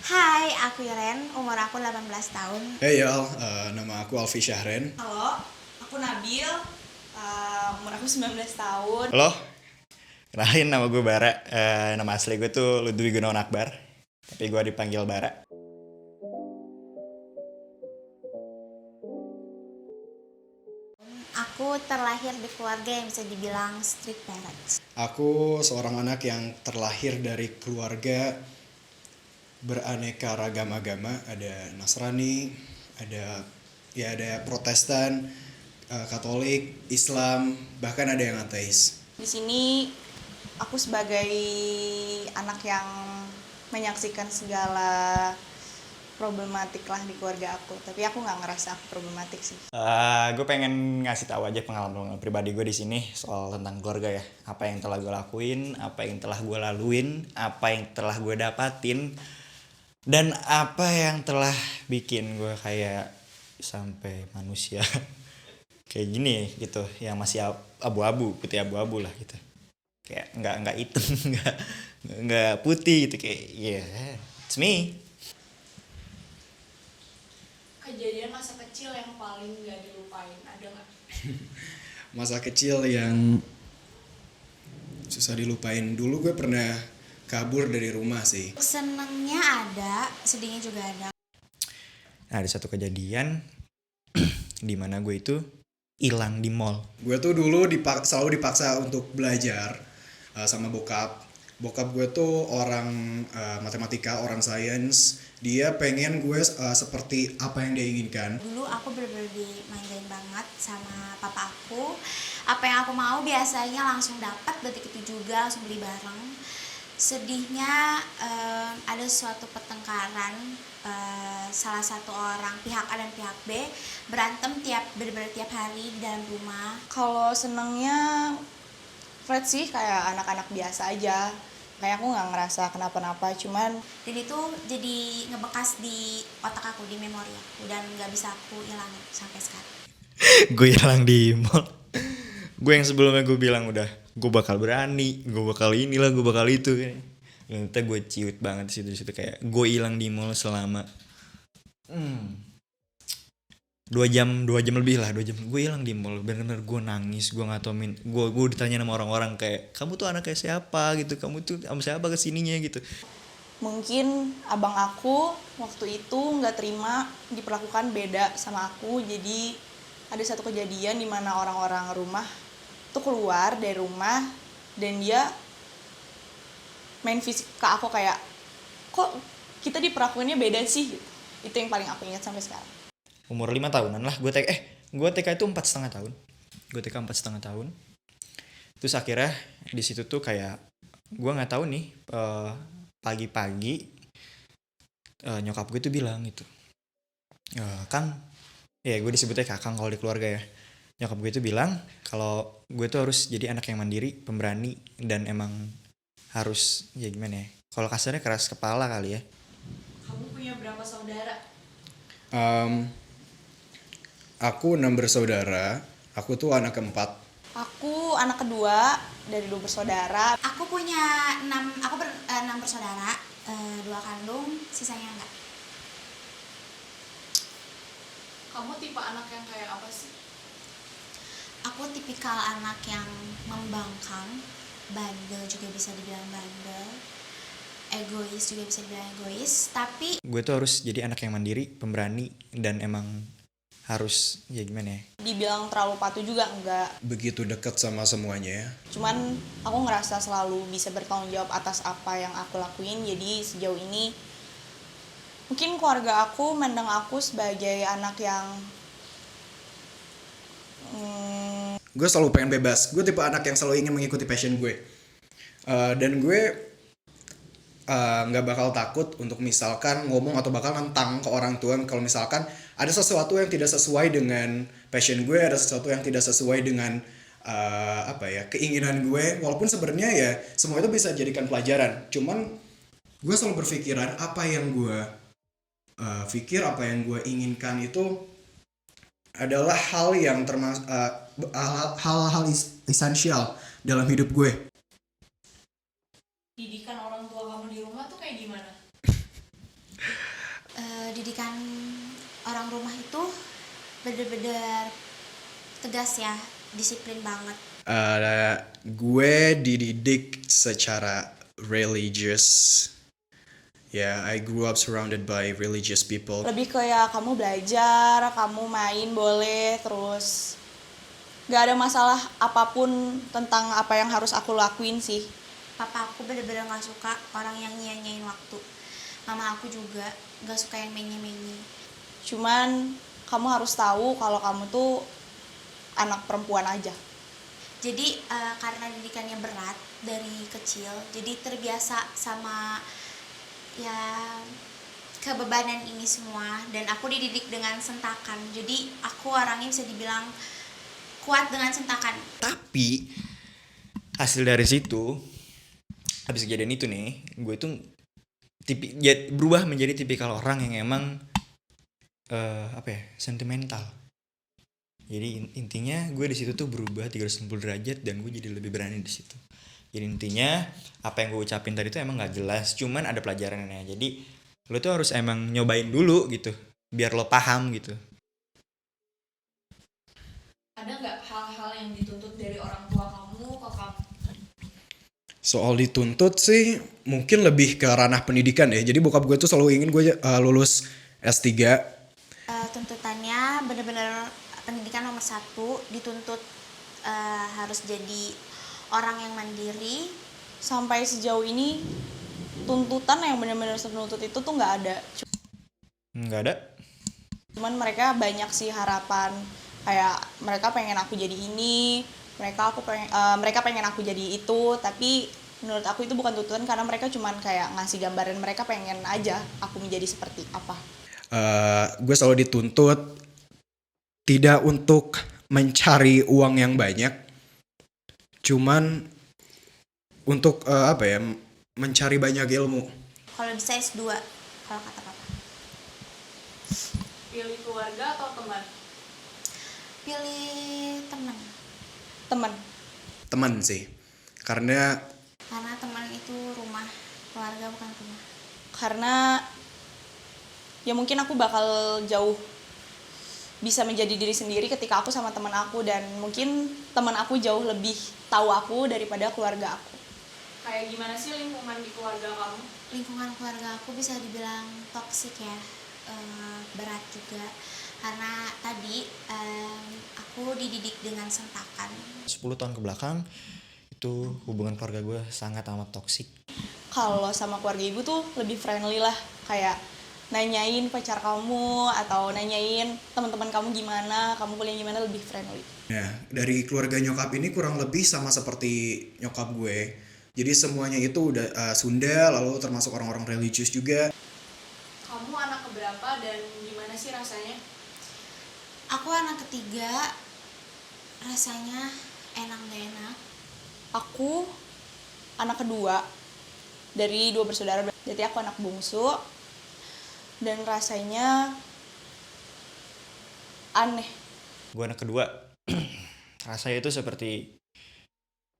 Hai, aku Iren, umur aku 18 tahun. Hey y'all, nama aku Alfi Syahren. Halo, aku Nabil, umur aku 19 tahun. Halo, kenalin nama gue Bara. Nama asli gue tuh Ludwig Gunawan Akbar, tapi gue dipanggil Bara. Aku terlahir di keluarga yang bisa dibilang strict parents. Aku seorang anak yang terlahir dari keluarga beraneka ragam agama. Ada Nasrani, ada Protestan, Katolik, Islam, bahkan ada yang ateis. Di sini aku sebagai anak yang menyaksikan segala problematik lah di keluarga aku. Tapi aku nggak ngerasa aku problematik sih. Gue pengen ngasih tahu aja pengalaman pribadi gue di sini soal tentang keluarga ya. Apa yang telah gue lakuin, apa yang telah gue laluin, apa yang telah gue dapatin, dan apa yang telah bikin gue kayak sampai manusia kayak gini gitu, yang masih abu-abu, putih abu-abu lah gitu. Kayak nggak hitam, nggak putih gitu, kayak it's me. Kejadian masa kecil yang paling gak dilupain, ada nggak? Masa kecil yang susah dilupain. Dulu gue pernah kabur dari rumah sih. Senangnya ada, sedihnya juga ada. Nah, ada satu kejadian di mana gue itu hilang di mall. Gue tuh dulu selalu dipaksa untuk belajar sama bokap. Bokap gue tuh orang matematika, orang sains. Dia pengen gue seperti apa yang dia inginkan. Dulu aku bener-bener dimanjain banget sama papa aku. Apa yang aku mau biasanya langsung dapat, detik itu juga langsung beli bareng. Sedihnya ada suatu pertengkaran, salah satu orang pihak A dan pihak B berantem bener-bener tiap hari di dalam rumah. Kalau senangnya Fred sih kayak anak-anak biasa aja. Kayak aku nggak ngerasa kenapa-napa, cuman Dan itu jadi ngebekas di otak aku, di memori aku, dan nggak bisa aku hilangin sampai sekarang. Gue hilang di mall. Gue yang sebelumnya gue bilang udah, gue bakal berani, gue bakal inilah, gue bakal itu. Dan ternyata gue ciut banget di situ kayak gue hilang di mall selama 2 jam lebih lah, 2 jam. Gue hilang di mall, bener-bener gue nangis, gue nggak tau gue ditanya sama orang-orang kayak, kamu tuh anaknya siapa gitu, kamu tuh sama siapa kesininya gitu. mungkin abang aku waktu itu nggak terima diperlakukan beda sama aku. Jadi ada satu kejadian di mana orang-orang rumah tuh keluar dari rumah dan dia main fisik ke aku kayak, kok kita diperlakukannya beda sih gitu. Itu yang paling aku ingat sampai sekarang. Umur 5 tahunan lah gue TK itu 4,5 tahun. Gue TK 4,5 tahun. Terus akhirnya di situ tuh kayak gue nggak tahu nih, pagi-pagi nyokap gue tuh bilang gitu, Kang, ya gue disebutnya Kakang kalau di keluarga ya. Nyokap gue tuh bilang kalau gue tuh harus jadi anak yang mandiri, pemberani, dan emang harus ya gimana ya, kalau kasarnya keras kepala kali ya. Kamu punya berapa saudara? Aku 6 bersaudara. Aku tuh anak keempat. Aku anak kedua dari 2 bersaudara. Aku punya 6 bersaudara, 2 kandung, sisanya enggak. Kamu tipe anak yang kayak apa sih? Aku tipikal anak yang membangkang, bandel juga bisa dibilang bandel, egois juga bisa dibilang egois, tapi Gue tuh harus jadi anak yang mandiri, pemberani, dan emang harus ya gimana ya. Dibilang terlalu patuh juga enggak. Begitu dekat sama semuanya ya. Cuman aku ngerasa selalu bisa bertanggung jawab atas apa yang aku lakuin. Jadi sejauh ini mungkin keluarga aku mandang aku sebagai anak yang Gue selalu pengen bebas. Gue tipe anak yang selalu ingin mengikuti passion gue. Dan gue nggak bakal takut untuk misalkan ngomong atau bakal nentang ke orang tua kalau misalkan ada sesuatu yang tidak sesuai dengan passion gue, ada sesuatu yang tidak sesuai dengan keinginan gue. Walaupun sebenarnya ya semua itu bisa jadikan pelajaran. Cuman gue selalu berpikiran apa yang gue apa yang gue inginkan itu adalah hal yang hal-hal esensial dalam hidup gue. Didikan orang tua kamu di rumah tuh kayak gimana? didikan orang rumah itu bener-bener tegas ya, disiplin banget. Gue dididik secara religious. Yeah, I grew up surrounded by religious people. Lebih kayak kamu belajar, kamu main boleh, terus gak ada masalah apapun tentang apa yang harus aku lakuin sih. Papa aku bener-bener gak suka orang yang nyanyain waktu. Mama aku juga gak suka yang menye-menye. Cuman kamu harus tahu kalau kamu tuh anak perempuan aja. Jadi karena didikannya berat dari kecil, jadi terbiasa sama ya kebebanan ini semua. Dan aku dididik dengan sentakan, jadi aku orangnya bisa dibilang kuat dengan sentakan. Tapi hasil dari situ, habis kejadian itu nih, gue tuh berubah menjadi tipikal orang yang emang sentimental. Jadi intinya gue di situ tuh berubah 360 derajat dan gue jadi lebih berani di situ. Jadi intinya apa yang gue ucapin tadi tuh emang nggak jelas, cuman ada pelajarannya. Jadi lo tuh harus emang nyobain dulu gitu, biar lo paham gitu. Ada nggak hal-hal yang dituntut dari orang tua kamu ke kamu? Soal dituntut sih mungkin lebih ke ranah pendidikan ya. Jadi bokap gue tuh selalu ingin gue lulus S3. Tuntutannya bener-bener pendidikan nomor 1, dituntut harus jadi orang yang mandiri. Sampai sejauh ini tuntutan yang benar-benar menuntut itu tuh nggak ada. Nggak ada. Cuman mereka banyak sih harapan, kayak mereka pengen aku jadi ini, mereka pengen aku jadi itu. Tapi menurut aku itu bukan tuntutan, karena mereka cuman kayak ngasih gambaran, mereka pengen aja aku menjadi seperti apa. Gue selalu dituntut tidak untuk mencari uang yang banyak, cuman untuk mencari banyak ilmu. Kalau bisa S2 kalau kata papa. Pilih keluarga atau teman? Pilih teman. Teman sih, karena Teman itu rumah, keluarga bukan rumah. Karena ya mungkin aku bakal jauh bisa menjadi diri sendiri ketika aku sama teman aku, dan mungkin teman aku jauh lebih tahu aku daripada keluarga aku. Kayak gimana sih lingkungan di keluarga kamu? Lingkungan keluarga aku bisa dibilang toksik ya, berat juga. Karena tadi aku dididik dengan sentakan. 10 tahun ke belakang itu hubungan keluarga gue sangat amat toksik. Kalau sama keluarga ibu tuh lebih friendly lah, kayak nanyain pacar kamu atau nanyain teman-teman kamu gimana, kamu kuliah gimana, lebih friendly. ya dari keluarga nyokap ini kurang lebih sama seperti nyokap gue. Jadi semuanya itu udah Sunda, lalu termasuk orang-orang religius juga. Kamu anak keberapa dan gimana sih rasanya? Aku anak ketiga, rasanya enak gak enak. Aku anak kedua dari 2 bersaudara, jadi aku anak bungsu, dan rasanya aneh. Gue anak kedua. Rasanya itu seperti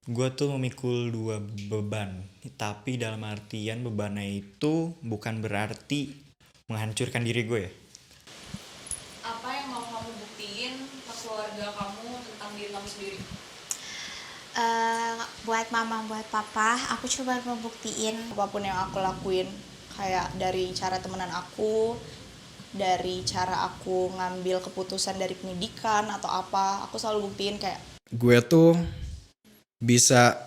gue tuh memikul 2 beban, tapi dalam artian bebannya itu bukan berarti menghancurkan diri gue ya. Apa yang mau kamu buktiin ke keluarga kamu tentang diri kamu sendiri? Buat mama, buat papa, aku coba membuktiin. Apapun yang aku lakuin, kayak dari cara temenan aku, dari cara aku ngambil keputusan dari pendidikan atau apa, aku selalu buktiin kayak Gue tuh bisa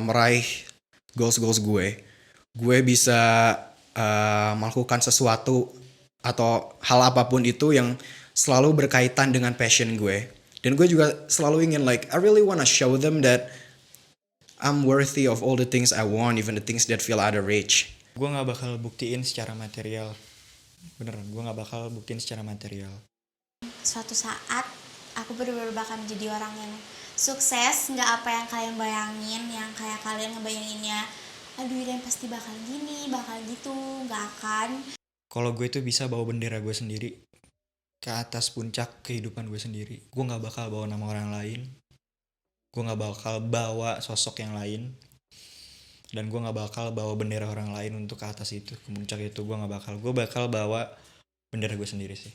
meraih goals gue. Gue bisa melakukan sesuatu atau hal apapun itu yang selalu berkaitan dengan passion gue. Dan gue juga selalu ingin I really wanna show them that I'm worthy of all the things I want, even the things that feel out of reach. Gue gak bakal buktiin secara material. Beneran, gue gak bakal buktiin secara material. Suatu saat aku benar-benar bakal menjadi orang yang sukses, nggak apa yang kalian bayangin, yang kayak kalian ngebayanginnya, aduh Iden pasti bakal gini, bakal gitu, nggak akan. Kalau gue tuh bisa bawa bendera gue sendiri ke atas puncak kehidupan gue sendiri, gue gak bakal bawa nama orang lain, gue gak bakal bawa sosok yang lain. dan gue nggak bakal bawa bendera orang lain untuk ke atas itu, ke puncak itu. Gue bakal bawa bendera gue sendiri sih.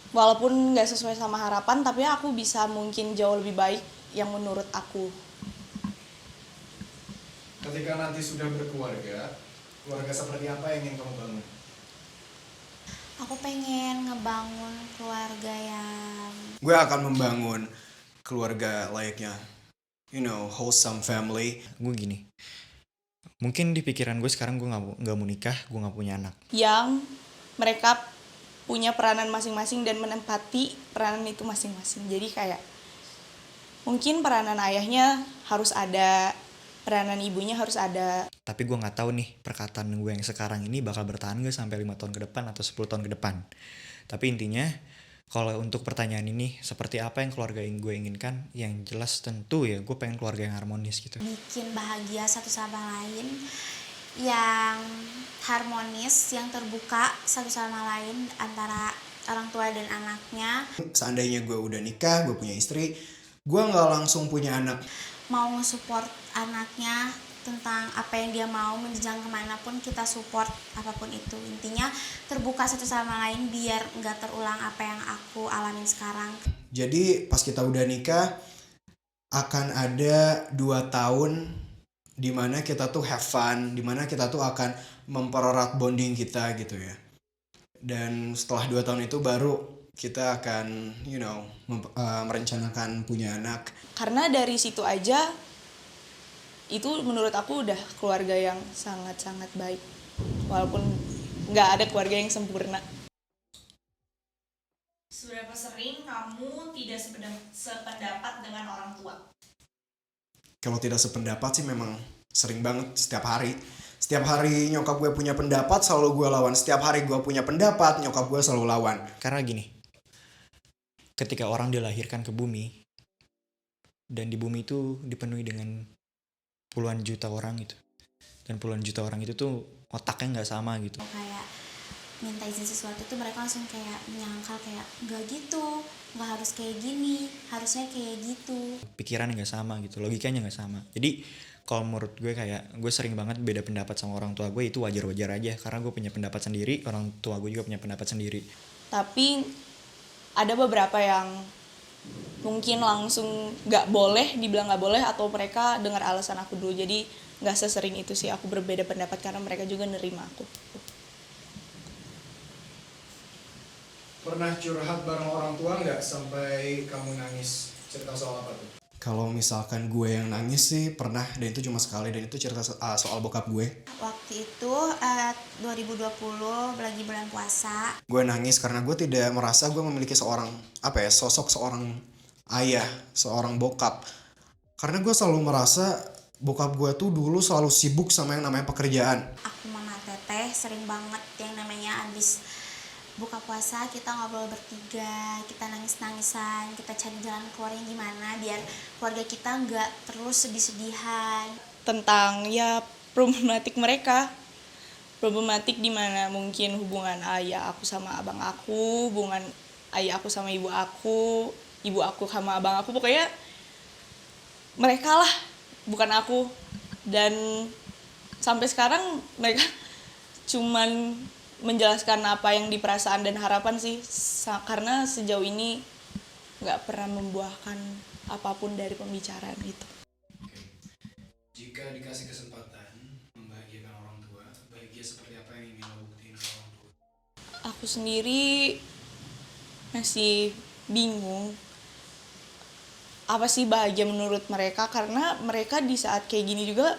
Walaupun nggak sesuai sama harapan, tapi aku bisa mungkin jauh lebih baik yang menurut aku. Ketika nanti sudah berkeluarga, keluarga seperti apa yang ingin kamu bangun? Aku pengen ngebangun keluarga yang Gue akan membangun keluarga layaknya, wholesome family. Gue gini, mungkin di pikiran gue sekarang gue nggak mau nikah, gue nggak punya anak. Yang mereka punya peranan masing-masing dan menempati peranan itu masing-masing. Jadi kayak mungkin peranan ayahnya harus ada, peranan ibunya harus ada. Tapi gue nggak tahu nih perkataan gue yang sekarang ini bakal bertahan gak sampai 5 tahun ke depan atau 10 tahun ke depan. Tapi intinya kalau untuk pertanyaan ini seperti apa yang keluarga yang gue inginkan, yang jelas tentu ya gue pengen keluarga yang harmonis gitu. bikin bahagia satu sama lain, yang harmonis, yang terbuka satu sama lain antara orang tua dan anaknya. Seandainya gue udah nikah, gue punya istri, gue nggak langsung punya anak. Mau nge-support anaknya tentang apa yang dia mau, menjenjang kemanapun kita support apapun itu. Intinya terbuka satu sama lain biar nggak terulang apa yang aku alamin sekarang. Jadi pas kita udah nikah, akan ada 2 tahun dimana kita tuh have fun, dimana kita tuh akan mempererat bonding kita gitu ya. Dan setelah 2 tahun itu baru kita akan merencanakan punya anak. Karena dari situ aja itu menurut aku udah keluarga yang sangat-sangat baik. Walaupun nggak ada keluarga yang sempurna. Seberapa sering kamu tidak sependapat dengan orang tua? Kalau tidak sependapat sih memang sering banget, setiap hari. Setiap hari nyokap gue punya pendapat, selalu gue lawan. Setiap hari gue punya pendapat, nyokap gue selalu lawan. Karena gini, ketika orang dilahirkan ke bumi, dan di bumi itu dipenuhi dengan puluhan juta orang gitu, dan puluhan juta orang itu tuh otaknya nggak sama gitu. Kayak minta izin sesuatu tuh mereka langsung kayak menyangkal kayak nggak gitu, nggak harus kayak gini, harusnya kayak gitu. Pikirannya nggak sama gitu, logikanya nggak sama. Jadi kalau menurut gue kayak gue sering banget beda pendapat sama orang tua gue, itu wajar-wajar aja karena gue punya pendapat sendiri, orang tua gue juga punya pendapat sendiri. Tapi ada beberapa yang mungkin langsung nggak boleh, dibilang nggak boleh, atau mereka dengar alasan aku dulu. Jadi nggak sesering itu sih aku berbeda pendapat karena mereka juga nerima aku. Pernah curhat bareng orang tua nggak sampai kamu nangis? Cerita soal apa tuh? Kalau misalkan gue yang nangis sih pernah, dan itu cuma sekali, dan itu cerita soal bokap gue. Waktu itu 2020 lagi bulan puasa. Gue nangis karena gue tidak merasa gue memiliki sosok seorang ayah, seorang bokap. Karena gue selalu merasa bokap gue tuh dulu selalu sibuk sama yang namanya pekerjaan. Aku mama teteh sering banget yang namanya abis buka puasa kita ngobrol bertiga, kita nangis-nangisan, kita cari jalan keluarnya gimana biar keluarga kita nggak terus sedih-sedihan. Tentang ya problematik mereka, problematik di mana mungkin hubungan ayah aku sama abang aku, hubungan ayah aku sama ibu aku sama abang aku, pokoknya mereka lah, bukan aku. Dan sampai sekarang mereka cuman menjelaskan apa yang di perasaan dan harapan sih, karena sejauh ini nggak pernah membuahkan apapun dari pembicaraan itu. Jika dikasih kesempatan membahagiakan orang tua, bahagia seperti apa yang ingin lo buktiin ke orang tua? Aku sendiri masih bingung apa sih bahagia menurut mereka, karena mereka di saat kayak gini juga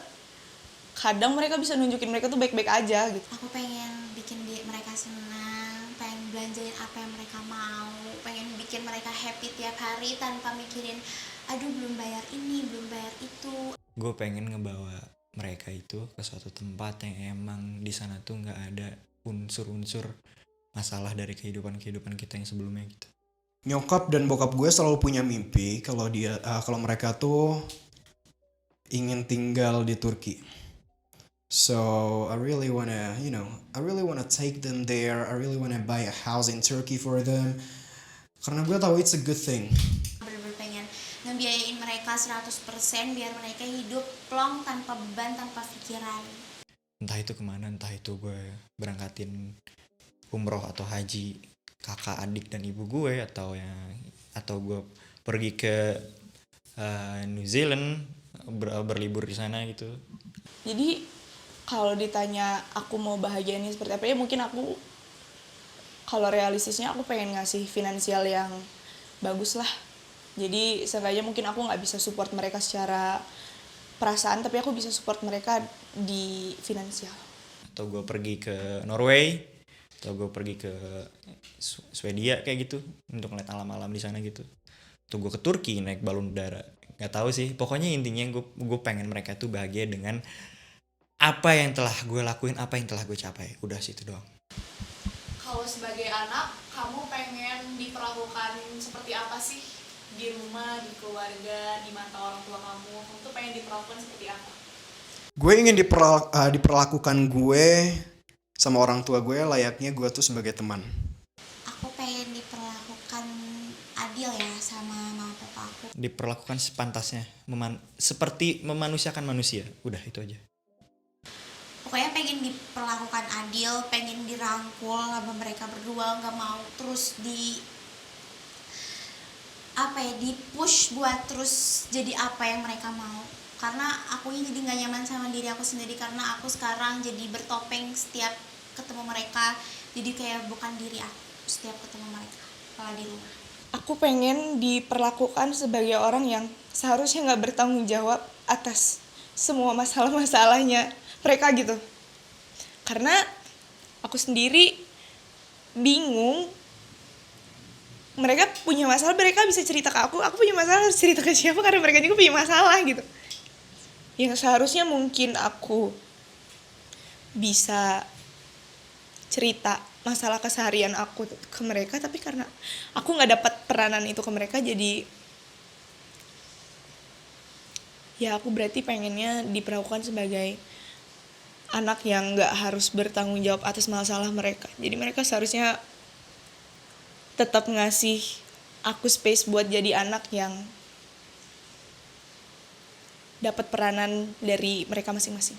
kadang mereka bisa nunjukin mereka tuh baik-baik aja gitu. Aku pengen bikin mereka senang, pengen belanjain apa yang mereka mau, pengen bikin mereka happy tiap hari tanpa mikirin aduh belum bayar ini, belum bayar itu. Gue pengen ngebawa mereka itu ke suatu tempat yang emang di sana tuh nggak ada unsur-unsur masalah dari kehidupan kita yang sebelumnya gitu. Nyokap dan bokap gue selalu punya mimpi kalau mereka tuh ingin tinggal di Turki. So I really wanna take them there. I really wanna buy a house in Turkey for them. Karena gue tahu it's a good thing. Bener-bener pengen ngebiayain mereka mereka 100% biar mereka hidup plong tanpa beban, tanpa pikiran. Entah itu kemana, entah itu gue berangkatin umroh atau haji kakak, adik dan ibu gue, atau gue pergi ke New Zealand berlibur di sana gitu. Jadi kalau ditanya aku mau bahagianya seperti apa, ya mungkin aku kalau realistisnya aku pengen ngasih finansial yang bagus lah. Jadi seenggaknya mungkin aku nggak bisa support mereka secara perasaan, tapi aku bisa support mereka di finansial. Atau gue pergi ke Norway, atau gue pergi ke Swedia kayak gitu untuk ngeliat alam-alam di sana gitu. Atau gue ke Turki naik balon udara. Nggak tahu sih. Pokoknya intinya gue pengen mereka tuh bahagia dengan apa yang telah gue lakuin, apa yang telah gue capai. Udah situ doang. Kalau sebagai anak, kamu pengen diperlakukan seperti apa sih? Di rumah, di keluarga, di mata orang tua kamu tuh pengen diperlakukan seperti apa? Gue ingin diperlakukan gue sama orang tua gue layaknya gue tuh sebagai teman. Aku pengen diperlakukan adil ya sama mama papa aku. Diperlakukan sepantasnya, seperti memanusiakan manusia. Udah itu aja. Pokoknya pengen diperlakukan adil, pengen dirangkul sama mereka berdua, nggak mau terus di push buat terus jadi apa yang mereka mau. Karena aku jadi nggak nyaman sama diri aku sendiri, karena aku sekarang jadi bertopeng setiap ketemu mereka, jadi kayak bukan diri aku setiap ketemu mereka kalau di rumah. Aku pengen diperlakukan sebagai orang yang seharusnya nggak bertanggung jawab atas semua masalah-masalahnya mereka gitu. Karena aku sendiri bingung, mereka punya masalah, mereka bisa cerita ke aku punya masalah harus cerita ke siapa, karena mereka juga punya masalah gitu. Yang seharusnya mungkin aku bisa cerita masalah keseharian aku ke mereka, tapi karena aku nggak dapat peranan itu ke mereka, jadi ya aku berarti pengennya diperlakukan sebagai anak yang nggak harus bertanggung jawab atas masalah mereka. Jadi mereka seharusnya tetap ngasih aku space buat jadi anak yang dapat peranan dari mereka masing-masing.